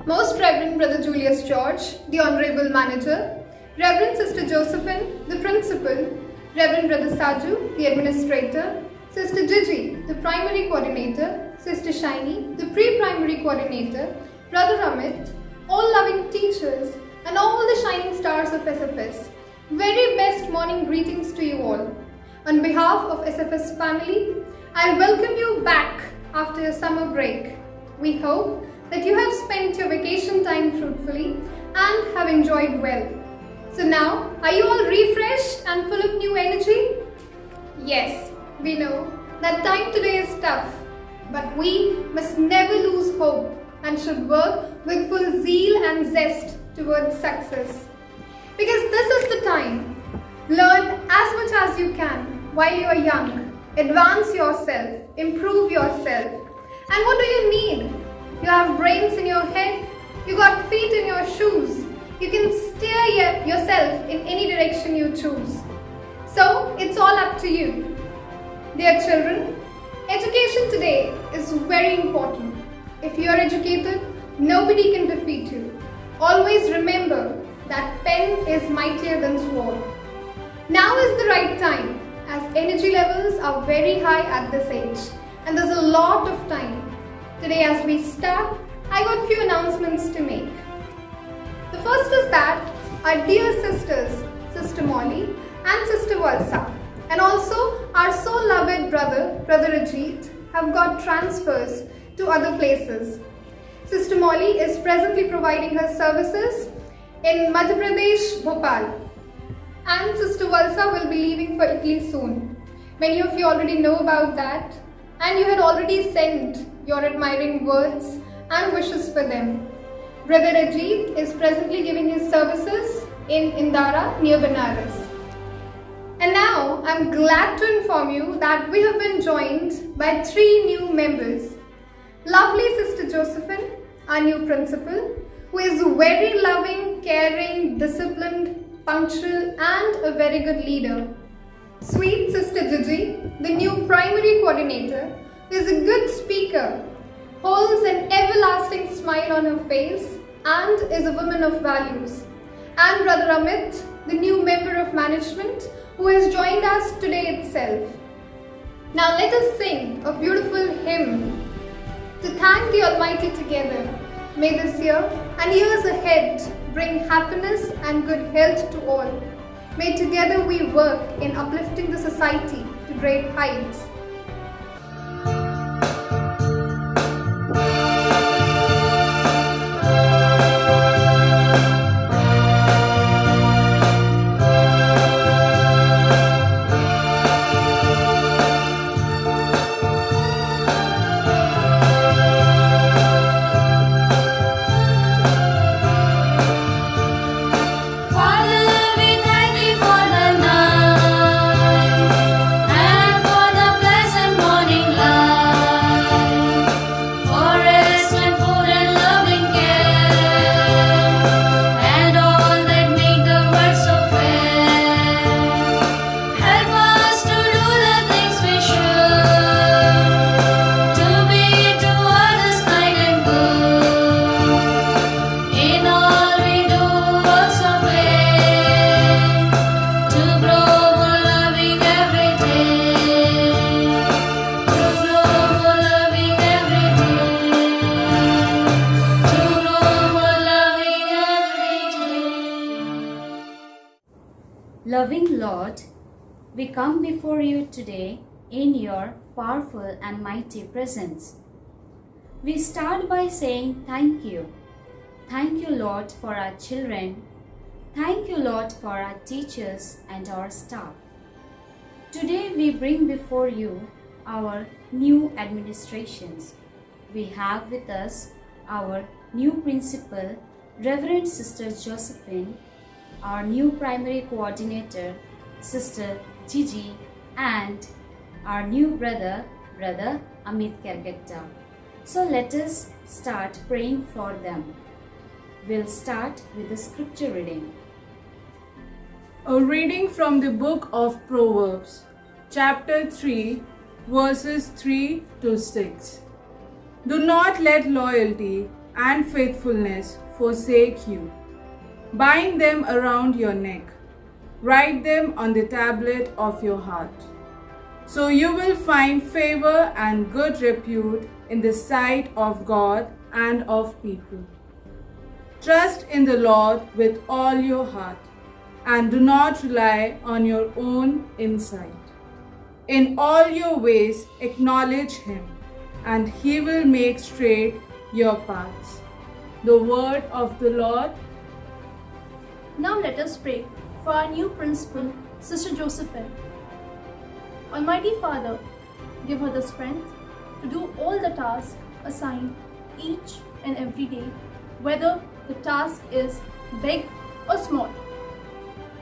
Most Reverend Brother Julius George, the Honorable Manager, Reverend Sister Josephine, the Principal, Reverend Brother Saju, the Administrator, Sister Gigi, the Primary Coordinator, Sister Shiny, the Pre-Primary Coordinator, Brother Amit, all loving teachers, and all the shining stars of SFS. Very best morning greetings to you all. On behalf of SFS family, I welcome you back after your summer break. We hope that you have spent your vacation time fruitfully and have enjoyed well. So now, are you all refreshed and full of new energy? Yes, we know that time today is tough, but we must never lose hope and should work with full zeal and zest towards success. Because this is the time. Learn as much as you can while you are young. Advance yourself, improve yourself. And what do you need? You have brains in your head, you got feet in your shoes. You can steer yourself in any direction you choose. So it's all up to you. Dear children, education today is very important. If you are educated, nobody can defeat you. Always remember that pen is mightier than sword. Now is the right time as energy levels are very high at this age and there's a lot of time. Today as we start, I got few announcements to make. The first is that our dear sisters, Sister Molly and Sister Valsa, and also our so loved brother, Brother Ajit, have got transfers to other places. Sister Molly is presently providing her services in Madhya Pradesh, Bhopal. And Sister Valsa will be leaving for Italy soon. Many of you already know about that and you had already sent your admiring words and wishes for them. Brother Ajit is presently giving his services in Indara near Banaras. And now I'm glad to inform you that we have been joined by 3 new members. Lovely Sister Josephine, our new principal, who is very loving, caring, disciplined, punctual and a very good leader. Sweet Sister Gigi, the new primary coordinator, is a good speaker, holds an everlasting smile on her face and is a woman of values. And Brother Amit, the new member of management who has joined us today itself. Now let us sing a beautiful hymn to thank the Almighty together. May this year and years ahead bring happiness and good health to all. May together we work in uplifting the society to great heights. Loving Lord, we come before you today in your powerful and mighty presence. We start by saying thank you. Thank you, Lord, for our children. Thank you, Lord, for our teachers and our staff. Today we bring before you our new administrations. We have with us our new principal, Reverend Sister Josephine, our new primary coordinator, Sister Gigi, and our new brother, Brother Amit Kergetta. So let us start praying for them. We'll start with the scripture reading. A reading from the book of Proverbs, chapter 3, verses 3 to 6. Do not let loyalty and faithfulness forsake you. Bind them around your neck. Write them on the tablet of your heart. So you will find favor and good repute in the sight of God and of people. Trust in the Lord with all your heart, and do not rely on your own insight. In all your ways acknowledge Him, and He will make straight your paths. The word of the Lord. Now let us pray for our new principal, Sister Josephine. Almighty Father, give her the strength to do all the tasks assigned each and every day, whether the task is big or small.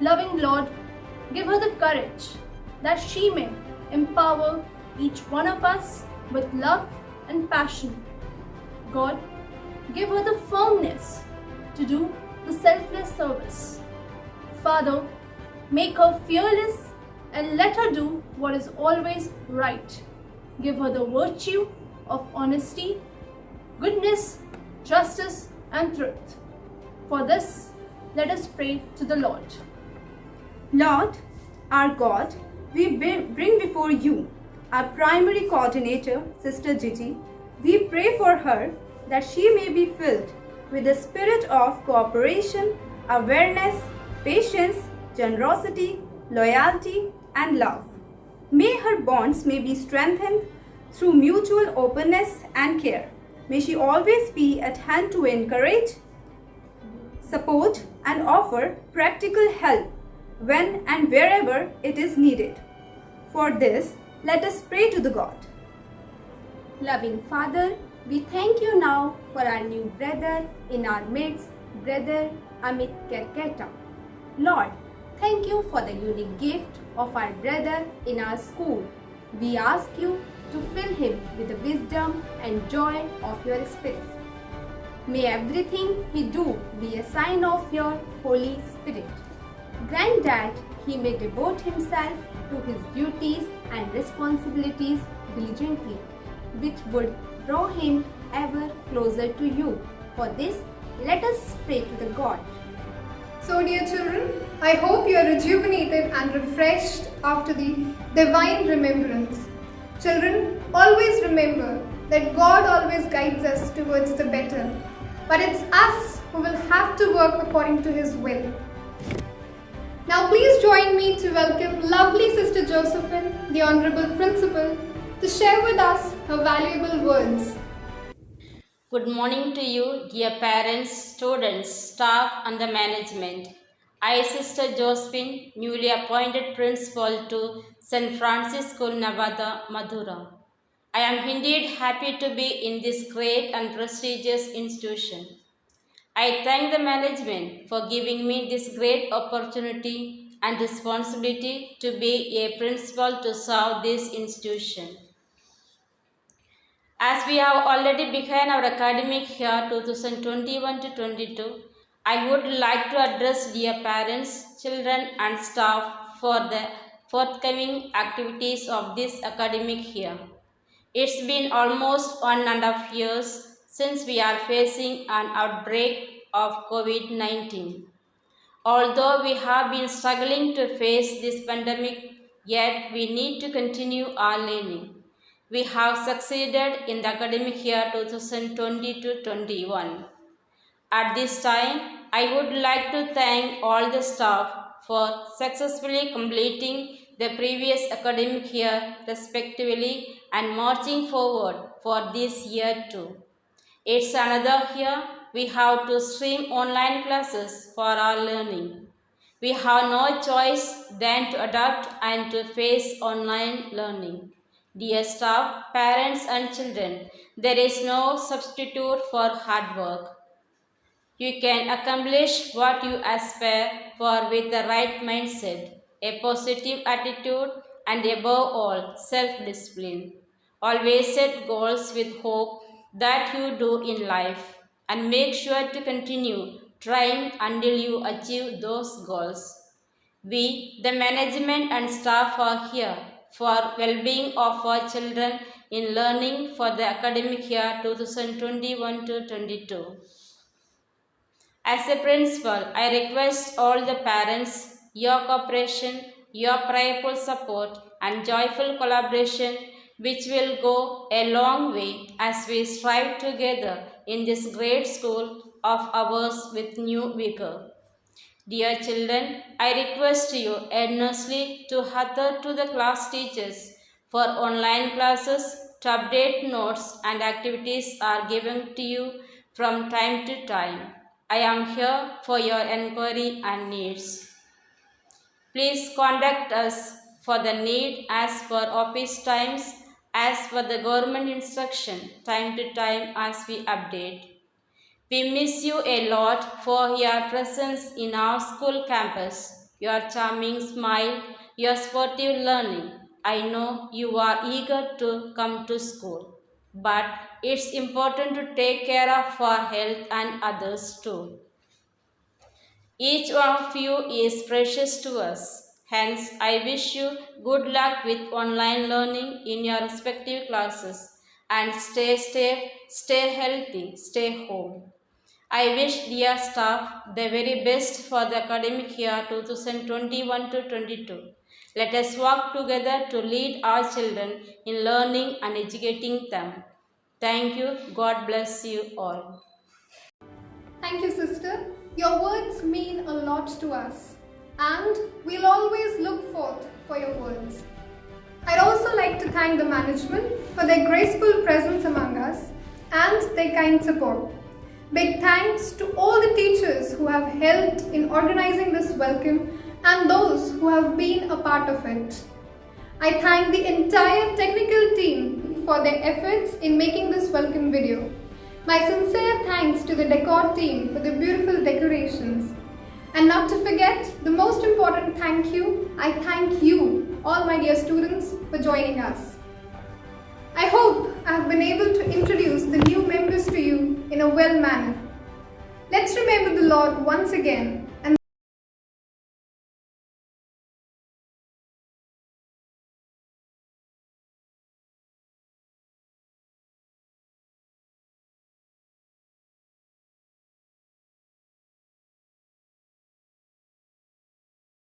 Loving Lord, give her the courage that she may empower each one of us with love and passion. God, give her the firmness to do the selfless service. Father, make her fearless and let her do what is always right. Give her the virtue of honesty, goodness, justice, and truth. For this, let us pray to the Lord. Lord, our God, we bring before you our primary coordinator, Sister Gigi. We pray for her that she may be filled with the spirit of cooperation, awareness, patience, generosity, loyalty, and love. May her bonds may be strengthened through mutual openness and care. May she always be at hand to encourage, support, and offer practical help when and wherever it is needed. For this, let us pray to the God. Loving Father, we thank you now for our new brother in our midst, Brother Amit Kerketa. Lord, thank you for the unique gift of our brother in our school. We ask you to fill him with the wisdom and joy of your Spirit. May everything he do be a sign of your Holy Spirit. Grant that he may devote himself to his duties and responsibilities diligently, which would draw him ever closer to you. For this, let us pray to the God. So, dear children, I hope you are rejuvenated and refreshed after the divine remembrance. Children, always remember that God always guides us towards the better, but it's us who will have to work according to His will. Now, please join me to welcome lovely Sister Josephine, the Honorable Principal, to share with us her valuable words. Good morning to you, dear parents, students, staff, and the management. I, Sister Josephine, newly appointed principal to St. Francis School, Nevada, Madura. I am indeed happy to be in this great and prestigious institution. I thank the management for giving me this great opportunity and responsibility to be a principal to serve this institution. As we have already begun our academic year 2021 to 22, I would like to address dear parents, children and staff for the forthcoming activities of this academic year. It's been almost 1.5 years since we are facing an outbreak of COVID-19. Although we have been struggling to face this pandemic, yet we need to continue our learning. We have succeeded in the academic year 2020-21. At this time, I would like to thank all the staff for successfully completing the previous academic year respectively and marching forward for this year too. It's another year we have to stream online classes for our learning. We have no choice than to adapt and to face online learning. Dear staff, parents and children, there is no substitute for hard work. You can accomplish what you aspire for with the right mindset, a positive attitude, and above all, self-discipline. Always set goals with hope that you do in life and make sure to continue trying until you achieve those goals. We, the management and staff, are here for well-being of our children in learning for the academic year 2021-22. As a principal, I request all the parents your cooperation, your prayerful support, and joyful collaboration, which will go a long way as we strive together in this great school of ours with new vigor. Dear children, I request you earnestly to adhere to the class teachers for online classes to update notes and activities are given to you from time to time. I am here for your enquiry and needs. Please contact us for the need as per office times, as per the government instruction, time to time as we update. We miss you a lot for your presence in our school campus, your charming smile, your sportive learning. I know you are eager to come to school, but it's important to take care of our health and others too. Each of you is precious to us. Hence, I wish you good luck with online learning in your respective classes and stay safe, stay healthy, stay home. I wish dear staff the very best for the academic year 2021-22. Let us work together to lead our children in learning and educating them. Thank you. God bless you all. Thank you, sister. Your words mean a lot to us, and we'll always look forth for your words. I'd also like to thank the management for their graceful presence among us and their kind support. Big thanks to all the teachers who have helped in organizing this welcome and those who have been a part of it. I thank the entire technical team for their efforts in making this welcome video. My sincere thanks to the decor team for the beautiful decorations. And not to forget, the most important thank you, I thank you, all my dear students, for joining us. I hope I have been able to introduce the new members to you in a well manner. Let's remember the Lord once again